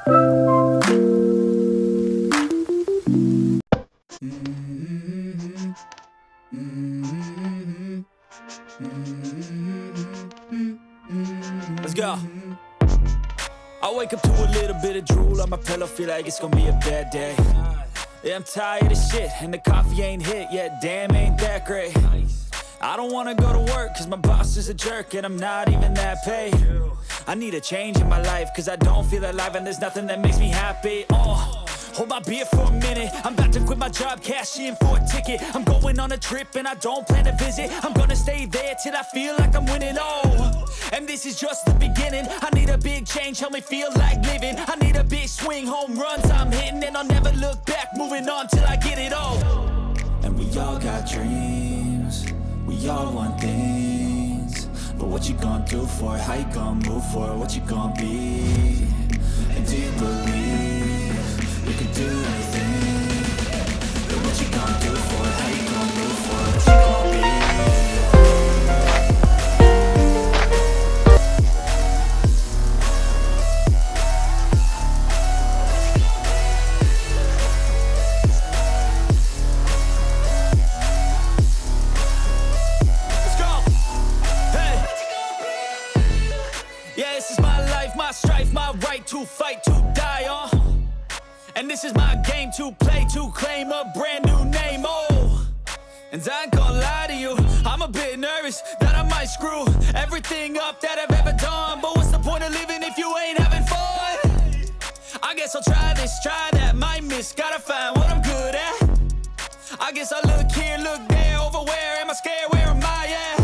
Let's go. I wake up to a little bit of drool on my pillow, feel like it's gonna be a bad day. Yeah, I'm tired of shit, and the coffee ain't hit yet, damn, ain't that great. I don't wanna go to work, cause my boss is a jerk, and I'm not even that paid. I need a change in my life, cause I don't feel alive, and there's nothing that makes me happy. Hold my beer for a minute, I'm about to quit my job, cash in for a ticket. I'm going on a trip and I don't plan to visit. I'm gonna stay there till I feel like I'm winning, and this is just the beginning. I need a big change, help me feel like living. I need a big swing, home runs I'm hitting, and I'll never look back, moving on till I get it all. And we all got dreams, we all want things, but what you gonna do for it? How you gonna move for it? What you gonna be? And do you believe you can do anything? But what you gonna do for it? How you gonna move for it? What you gonna be? Let's go! Hey! Yeah, this is my life, my strife, my right to fight, to die on. And this is my game to play, to claim a brand new name, And I ain't gonna lie to you, I'm a bit nervous that I might screw everything up that I've ever done. But what's the point of living if you ain't having fun? I guess I'll try this, try that, might miss, gotta find what I'm good at. I guess I look here, look there, over where am I scared, where am I at?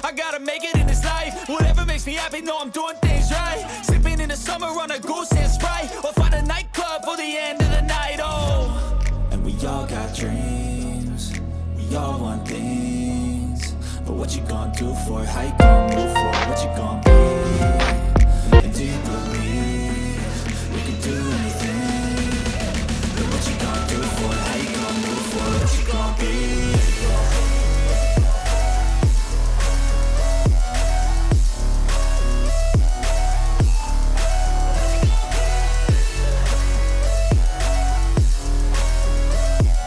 I gotta make it in this life, whatever makes me happy, know I'm doing things right. Sipping in the summer on a goose and Sprite, or find a nightclub for the end of the night, And we all got dreams, we all want things, but what you gonna do for it? How you gonna move for it? What you gonna be? And do you believe